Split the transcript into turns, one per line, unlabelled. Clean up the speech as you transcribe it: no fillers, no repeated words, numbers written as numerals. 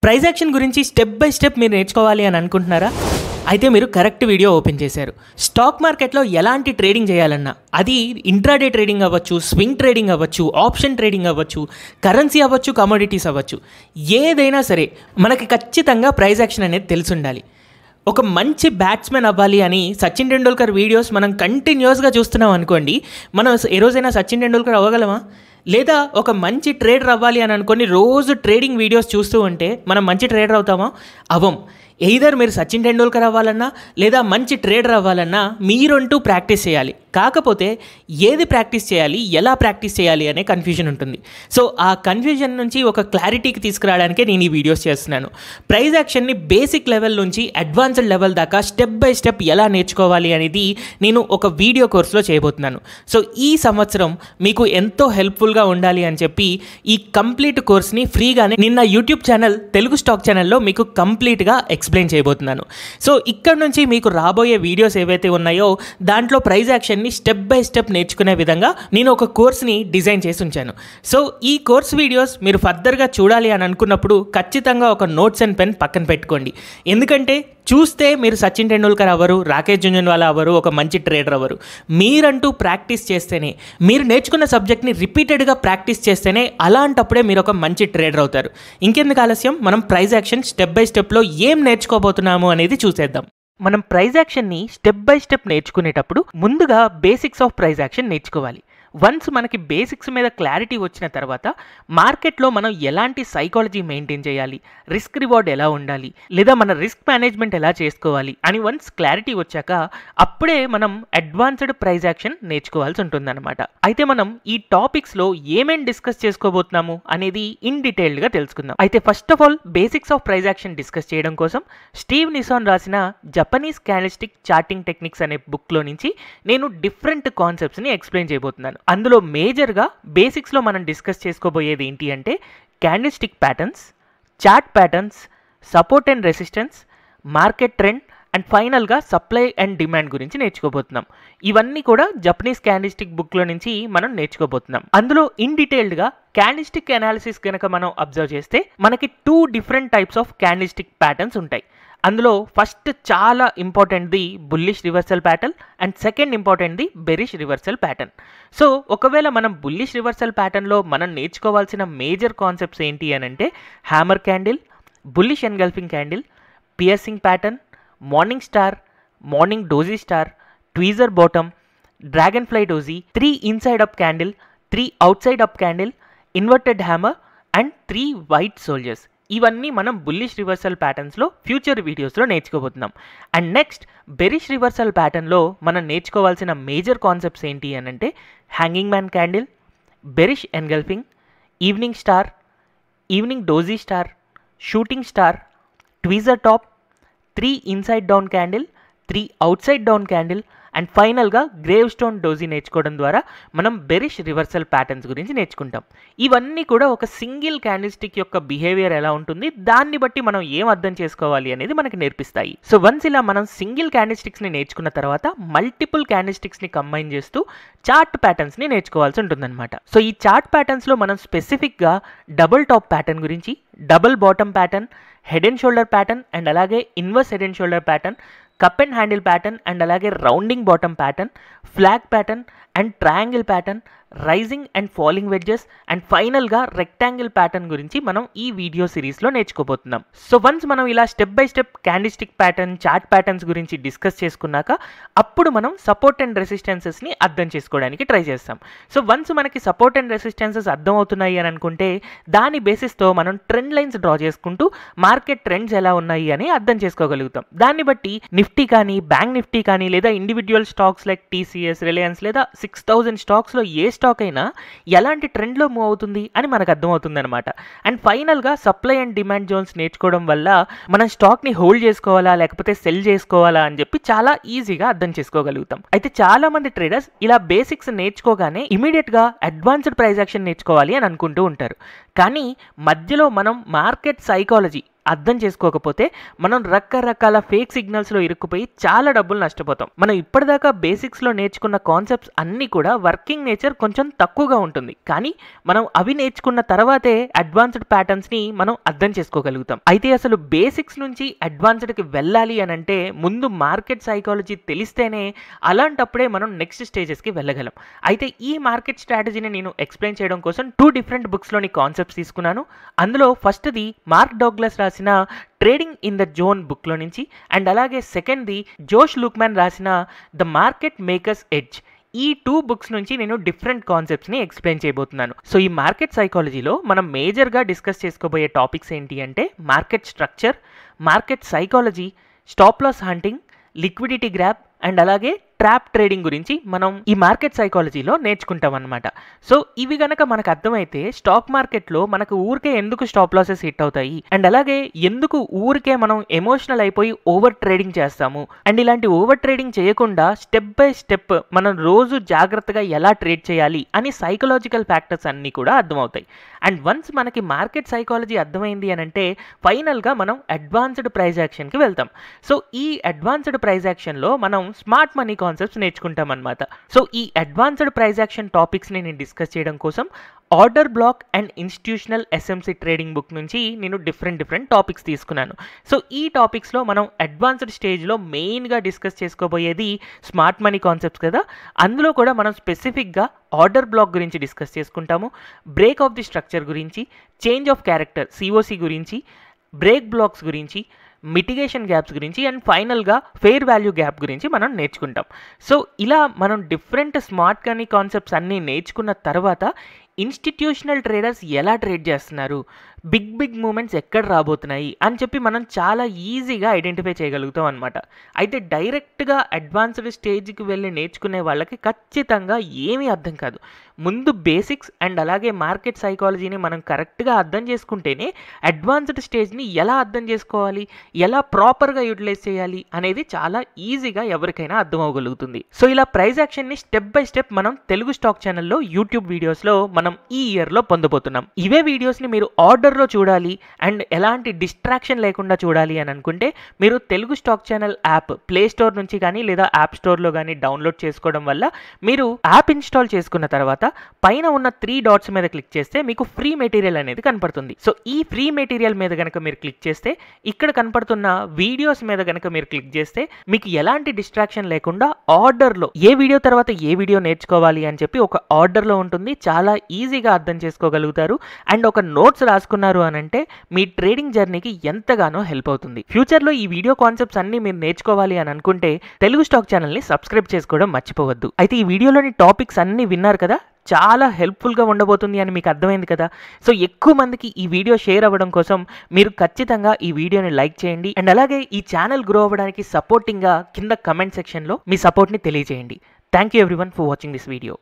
Price action గురించి step by step మీరు నేర్చుకోవాలి అని అనుకుంటున్నారా? అయితే మీరు కరెక్ట్ వీడియో ఓపెన్ చేశారు. స్టాక్ మార్కెట్లో ఎలాంటి ట్రేడింగ్ చేయాలన్నా, అది ఇంట్రాడే ట్రేడింగ్ అవ్వచ్చు, స్వింగ్ ట్రేడింగ్ అవ్వచ్చు, ఆప్షన్ ట్రేడింగ్ అవ్వచ్చు, కరెన్సీ అవ్వచ్చు, కమోడిటీస్ అవ్వచ్చు, ఏదైనా సరే మనకి ఖచ్చితంగా ప్రైస్ యాక్షన్ అనేది తెలిసి ఉండాలి. ఒక మంచి బ్యాట్స్మెన్ అవ్వాలి అని సచిన్ టెండూల్కర్ వీడియోస్ మనం కంటిన్యూస్గా చూస్తున్నాం అనుకోండి, మనం ఏ రోజైనా సచిన్ టెండూల్కర్ అవ్వగలమా? లేదా ఒక మంచి ట్రేడర్ అవ్వాలి అని అనుకొని రోజు ట్రేడింగ్ వీడియోస్ చూస్తూ ఉంటే మనం మంచి ట్రేడర్ అవుతామా? అవ్వం. ఎయిదర్ మీరు సచిన్ టెండూల్కర్ అవ్వాలన్నా లేదా మంచి ట్రేడర్ అవ్వాలన్నా మీరంటూ ప్రాక్టీస్ చేయాలి. కాకపోతే ఏది ప్రాక్టీస్ చేయాలి, ఎలా ప్రాక్టీస్ చేయాలి అనే కన్ఫ్యూజన్ ఉంటుంది. సో ఆ కన్ఫ్యూజన్ నుంచి ఒక క్లారిటీకి తీసుకురావడానికే నేను ఈ వీడియోస్ చేస్తున్నాను. ప్రైస్ యాక్షన్ని బేసిక్ లెవెల్ నుంచి అడ్వాన్స్డ్ లెవెల్ దాకా స్టెప్ బై స్టెప్ ఎలా నేర్చుకోవాలి అనేది నేను ఒక వీడియో కోర్సులో చేయబోతున్నాను. సో ఈ సంవత్సరం మీకు ఎంతో హెల్ప్ఫుల్గా ఉండాలి అని చెప్పి ఈ కంప్లీట్ కోర్స్ని ఫ్రీగానే నిన్న యూట్యూబ్ ఛానల్ తెలుగు స్టాక్ ఛానల్లో మీకు కంప్లీట్గా ఎక్స్ప్లెయిన్ చేయబోతున్నాను. సో ఇక్కడ నుంచి మీకు రాబోయే వీడియోస్ ఏవైతే ఉన్నాయో దాంట్లో price action step by step నేర్చుకునే విధంగా నేను ఒక కోర్స్ని డిజైన్ చేసి ఉంచాను. సో ఈ కోర్స్ వీడియోస్ మీరు ఫర్దర్గా చూడాలి అని అనుకున్నప్పుడు ఖచ్చితంగా ఒక నోట్స్ అండ్ పెన్ పక్కన పెట్టుకోండి. ఎందుకంటే చూస్తే మీరు సచిన్ టెండూల్కర్ అవ్వరు, రాకేష్ జుంజున్వాలా అవ్వరు, ఒక మంచి ట్రేడర్ అవ్వరు. మీరంటూ ప్రాక్టీస్ చేస్తేనే, మీరు నేర్చుకున్న సబ్జెక్ట్ని రిపీటెడ్గా ప్రాక్టీస్ చేస్తేనే అలాంటప్పుడే మీరు ఒక మంచి ట్రేడర్ అవుతారు. ఇంకెందుకు ఆలస్యం, మనం ప్రైస్ యాక్షన్ స్టెప్ బై స్టెప్లో ఏం నేర్చుకోబోతున్నాము అనేది చూసేద్దాం. మనం ప్రైస్ యాక్షన్ని స్టెప్ బై స్టెప్ నేర్చుకునేటప్పుడు ముందుగా బేసిక్స్ ఆఫ్ ప్రైస్ యాక్షన్ నేర్చుకోవాలి. వన్స్ మనకి బేసిక్స్ మీద క్లారిటీ వచ్చిన తర్వాత మార్కెట్లో మనం ఎలాంటి సైకాలజీ మెయింటైన్ చేయాలి, రిస్క్ రివార్డ్ ఎలా ఉండాలి, లేదా మన రిస్క్ మేనేజ్మెంట్ ఎలా చేసుకోవాలి అని వన్స్ క్లారిటీ వచ్చాక అప్పుడే మనం అడ్వాన్స్డ్ ప్రైస్ యాక్షన్ నేర్చుకోవాల్సి ఉంటుందన్నమాట. అయితే మనం ఈ టాపిక్స్లో ఏమేం డిస్కస్ చేసుకోబోతున్నాము అనేది ఇన్ డీటెయిల్డ్గా తెలుసుకుందాం. అయితే first of all basics of price action discuss చేయడం కోసం స్టీవ్ నిసాన్ రాసిన జపనీస్ క్యాండిల్స్టిక్ చార్టింగ్ టెక్నిక్స్ అనే బుక్లో నుంచి నేను డిఫరెంట్ కాన్సెప్ట్స్ని ఎక్స్ప్లెయిన్ చేయబోతున్నాను. అందులో మేజర్గా బేసిక్స్లో మనం డిస్కస్ చేసుకోబోయేది ఏంటి అంటే candlestick patterns, chart patterns, support and resistance, market trend and ఫైనల్గా సప్లై అండ్ డిమాండ్ గురించి నేర్చుకోబోతున్నాం. ఇవన్నీ కూడా జపనీస్ క్యాండిల్స్టిక్ బుక్లో నుంచి మనం నేర్చుకోబోతున్నాం. అందులో ఇన్ డీటెయిల్డ్గా క్యాండిల్స్టిక్ అనాలిసిస్ కనుక మనం అబ్జర్వ్ చేస్తే మనకి 2 different types of candlestick patterns ఉంటాయి. అందులో ఫస్ట్ చాలా ఇంపార్టెంట్ది bullish reversal pattern and second ఇంపార్టెంట్ది బెరిష్ రివర్సల్ ప్యాటర్న్. సో ఒకవేళ మనం బుల్లిష్ రివర్సల్ ప్యాటర్న్లో మనం నేర్చుకోవాల్సిన మేజర్ కాన్సెప్ట్స్ ఏంటి అని అంటే hammer candle, bullish engulfing candle, piercing pattern, morning star, morning doji star, tweezer bottom, dragon fly doji, 3 inside up candle, 3 outside up candle, inverted hammer and 3 white soldiers. ఇవన్నీ మనం bullish reversal ప్యాటర్న్స్లో future వీడియోస్లో నేర్చుకోబోతున్నాం. And next bearish reversal ప్యాటర్న్లో మనం నేర్చుకోవాల్సిన major concepts ఏంటి అని అంటే hanging man candle, bearish engulfing, evening star, evening doji star, shooting star, tweezer top, 3 inside down candle, 3 outside down candle and ఫైనల్గా గ్రేవ్ స్టోన్ డోజీ నేర్చుకోవడం ద్వారా మనం బెరిష్ రివర్సల్ ప్యాటర్న్స్ గురించి నేర్చుకుంటాం. ఇవన్నీ కూడా ఒక సింగిల్ క్యాండిల్స్టిక్ యొక్క బిహేవియర్ ఎలా ఉంటుంది, దాన్ని బట్టి మనం ఏం అర్థం చేసుకోవాలి అనేది మనకి నేర్పిస్తాయి. సో వన్స్ ఇలా మనం సింగిల్ క్యాండిల్స్టిక్స్ని నేర్చుకున్న తర్వాత మల్టిపుల్ క్యాండిల్స్టిక్స్ని కంబైన్ చేస్తూ చార్ట్ ప్యాటర్న్స్ని నేర్చుకోవాల్సి ఉంటుందన్నమాట. సో ఈ చార్ట్ ప్యాటర్న్స్లో మనం స్పెసిఫిక్గా డబుల్ టాప్ ప్యాటర్న్ గురించి, double bottom pattern, head and shoulder pattern and అలాగే inverse head and shoulder pattern, cup and handle pattern and అలాగే rounding bottom pattern, flag pattern and triangle pattern, rising and falling wedges and ఫైనల్గా rectangle pattern గురించి మనం ఈ video సిరీస్లో నేర్చుకోబోతున్నాం. So once మనం ఇలా step by step candlestick pattern, chart patterns గురించి discuss చేసుకున్నాక అప్పుడు మనం సపోర్ట్ అండ్ రెసిస్టెన్సెస్ని అర్థం చేసుకోవడానికి ట్రై చేస్తాం. సో వన్స్ మనకి సపోర్ట్ అండ్ రెసిస్టెన్సెస్ అర్థం అవుతున్నాయి అని అనుకుంటే దాని బేసిస్తో మనం ట్రెండ్ లైన్స్ డ్రా చేసుకుంటూ మార్కెట్ ట్రెండ్స్ ఎలా ఉన్నాయి అని అర్థం చేసుకోగలుగుతాం. దాన్ని బట్టి నిఫ్టీ కానీ, బ్యాంక్ నిఫ్టీ కానీ లేదా individual stocks like TCS, Reliance లేదా 6000 స్టాక్స్లో ఏ స్టాక్ అయినా ఎలాంటి ట్రెండ్లో మూవ్ అవుతుంది అని మనకు అర్థమవుతుంది అనమాట. అండ్ ఫైనల్గా సప్లై అండ్ డిమాండ్ జోన్స్ నేర్చుకోవడం వల్ల మనం స్టాక్ని హోల్డ్ చేసుకోవాలా లేకపోతే సెల్ చేసుకోవాలా అని చెప్పి చాలా ఈజీగా అర్థం చేసుకోగలుగుతాం. అయితే చాలా మంది ట్రేడర్స్ ఇలా బేసిక్స్ నేర్చుకోగానే ఇమీడియట్గా అడ్వాన్స్డ్ ప్రైస్ యాక్షన్ నేర్చుకోవాలి అని అనుకుంటూ ఉంటారు. కానీ మధ్యలో మనం మార్కెట్ సైకాలజీ అర్థం చేసుకోకపోతే మనం రకరకాల ఫేక్ సిగ్నల్స్లో ఇరుక్కుపోయి చాలా డబ్బులు నష్టపోతాం. మనం ఇప్పటిదాకా బేసిక్స్లో నేర్చుకున్న కాన్సెప్ట్స్ అన్నీ కూడా వర్కింగ్ నేచర్ కొంచెం తక్కువగా ఉంటుంది, కానీ మనం అవి నేర్చుకున్న తర్వాతే అడ్వాన్స్డ్ ప్యాటర్న్స్ని మనం అర్థం చేసుకోగలుగుతాం. అయితే అసలు బేసిక్స్ నుంచి అడ్వాన్స్డ్కి వెళ్ళాలి అని అంటే ముందు మార్కెట్ సైకాలజీ తెలిస్తేనే అలాంటప్పుడే మనం నెక్స్ట్ స్టేజెస్కి వెళ్ళగలం. అయితే ఈ మార్కెట్ స్ట్రాటజీని నేను ఎక్స్ప్లెయిన్ చేయడం కోసం 2 డిఫరెంట్ బుక్స్లోని కాన్సెప్ట్స్ తీసుకున్నాను. అందులో ఫస్ట్ది మార్క్ డగ్లస్ రాసిన ట్రేడింగ్ ఇన్ ద జోన్ బుక్లో నుంచి, అండ్ అలాగే సెకండ్ది జోష్ లూక్మ్యాన్ రాసిన ద మార్కెట్ మేకర్స్ ఎడ్జ్. ఈ 2 బుక్స్ నుంచి నేను డిఫరెంట్ కాన్సెప్ట్స్ని ఎక్స్ప్లెయిన్ చేయబోతున్నాను. సో ఈ మార్కెట్ సైకాలజీలో మనం మేజర్గా డిస్కస్ చేసుకోబోయే టాపిక్స్ ఏంటి అంటే market structure, market psychology, stop loss hunting, liquidity grab, and అలాగే ట్రాప్ ట్రేడింగ్ గురించి మనం ఈ మార్కెట్ సైకాలజీలో నేర్చుకుంటాం అనమాట. సో ఇవి గనక మనకు అర్థమైతే స్టాక్ మార్కెట్లో మనకు ఊరికే ఎందుకు స్టాప్ లాసెస్ హిట్ అవుతాయి, అండ్ అలాగే ఎందుకు ఊరికే మనం ఎమోషనల్ అయిపోయి ఓవర్ ట్రేడింగ్ చేస్తాము, అండ్ ఇలాంటి ఓవర్ ట్రేడింగ్ చేయకుండా స్టెప్ బై స్టెప్ మనం రోజు జాగ్రత్తగా ఎలా ట్రేడ్ చేయాలి అని సైకలాజికల్ ఫ్యాక్టర్స్ అన్నీ కూడా అర్థమవుతాయి. అండ్ వన్స్ మనకి మార్కెట్ సైకాలజీ అర్థమైంది అని అంటే ఫైనల్గా మనం అడ్వాన్స్డ్ ప్రైస్ యాక్షన్కి వెళ్తాం. సో ఈ అడ్వాన్స్డ్ ప్రైస్ యాక్షన్లో మనం స్మార్ట్ మనీ కాన్సెప్ట్స్ నేర్చుకుంటాం అనమాట. సో ఈ అడ్వాన్స్డ్ ప్రైస్ యాక్షన్ టాపిక్స్ని నేను డిస్కస్ చేయడం కోసం order black and institutional SMC trading book నుంచి నేను డిఫరెంట్ టాపిక్స్ తీసుకున్నాను. సో ఈ టాపిక్స్లో మనం అడ్వాన్స్డ్ స్టేజ్లో మెయిన్గా డిస్కస్ చేసుకోబోయేది స్మార్ట్ మనీ కాన్సెప్ట్స్ కదా. అందులో కూడా మనం స్పెసిఫిక్గా ఆర్డర్ బ్లాక్ గురించి డిస్కస్ చేసుకుంటాము, బ్రేక్ ఆఫ్ ది స్ట్రక్చర్ గురించి, చేంజ్ ఆఫ్ క్యారెక్టర్ సిఓసి గురించి, బ్రేక్ బ్లాక్స్ గురించి, మిటిగేషన్ గ్యాప్స్ గురించి, అండ్ ఫైనల్గా ఫెయిర్ వాల్యూ గ్యాప్ గురించి మనం నేర్చుకుంటాం. సో ఇలా మనం డిఫరెంట్ స్మార్ట్ మనీ కాన్సెప్ట్స్ అన్నీ నేర్చుకున్న తర్వాత ఇన్స్టిట్యూషనల్ ట్రేడర్స్ ఎలా ట్రేడ్ చేస్తున్నారు, బిగ్ మూమెంట్స్ ఎక్కడ రాబోతున్నాయి అని చెప్పి మనం చాలా ఈజీగా ఐడెంటిఫై చేయగలుగుతాం అనమాట. అయితే డైరెక్ట్గా అడ్వాన్స్డ్ స్టేజ్కి వెళ్ళి నేర్చుకునే వాళ్ళకి ఖచ్చితంగా ఏమీ అర్థం కాదు. ముందు బేసిక్స్ అండ్ అలాగే మార్కెట్ సైకాలజీని మనం కరెక్ట్గా అర్థం చేసుకుంటేనే అడ్వాన్స్డ్ స్టేజ్ని ఎలా అర్థం చేసుకోవాలి, ఎలా ప్రాపర్గా యూటిలైజ్ చేయాలి అనేది చాలా ఈజీగా ఎవరికైనా అర్థం అవ్వగలుగుతుంది. సో ఇలా ప్రైస్ యాక్షన్ని స్టెప్ బై స్టెప్ మనం తెలుగు స్టాక్ ఛానల్లో యూట్యూబ్ వీడియోస్లో మనం ఈ ఇయర్లో పొందబోతున్నాం. ఇవే వీడియోస్ని మీరు ఆర్డర్లో చూడాలి అండ్ ఎలాంటి డిస్ట్రాక్షన్ లేకుండా చూడాలి అని అనుకుంటే మీరు Telugu stock channel app play store నుంచి కానీ లేదా యాప్ స్టోర్లో కానీ డౌన్లోడ్ చేసుకోవడం వల్ల మీరు యాప్ ఇన్స్టాల్ చేసుకున్న తర్వాత పైన ఉన్న 3 డాట్స్ మీద క్లిక్ చేస్తే మీకు ఫ్రీ మెటీరియల్ అనేది కనపడుతుంది. సో ఈ ఫ్రీ మెటీరియల్ మీద కనుక మీరు క్లిక్ చేస్తే ఇక్కడ కనపడుతున్న వీడియోస్ మీద కనుక మీరు క్లిక్ చేస్తే మీకు ఎలాంటి డిస్ట్రాక్షన్ లేకుండా ఆర్డర్లో ఏ వీడియో తర్వాత ఏ వీడియో నేర్చుకోవాలి అని చెప్పి ఒక ఆర్డర్లో ఉంటుంది. చాలా ఈజీగా అర్థం చేసుకోగలుగుతారు అండ్ ఒక నోట్స్ రాసుకున్నారు అని అంటే మీ ట్రేడింగ్ జర్నీకి ఎంతగానో హెల్ప్ అవుతుంది. ఫ్యూచర్లో ఈ వీడియో కాన్సెప్ట్స్ అన్ని మీరు నేర్చుకోవాలి అని అనుకుంటే తెలుగు స్టాక్ ఛానల్ని సబ్స్క్రైబ్ చేసుకోవడం మర్చిపోవద్దు. అయితే ఈ వీడియోలోని టాపిక్స్ అన్ని విన్నారు కదా, చాలా హెల్ప్ఫుల్గా ఉండబోతుంది అని మీకు అర్థమైంది కదా. సో ఎక్కువ మందికి ఈ వీడియో షేర్ అవ్వడం కోసం మీరు ఖచ్చితంగా ఈ వీడియోని లైక్ చేయండి అండ్ అలాగే ఈ ఛానల్ గ్రో అవ్వడానికి సపోర్టింగ్గా కింద కమెంట్ సెక్షన్లో మీ సపోర్ట్ని తెలియజేయండి. Thank you everyone for watching this video.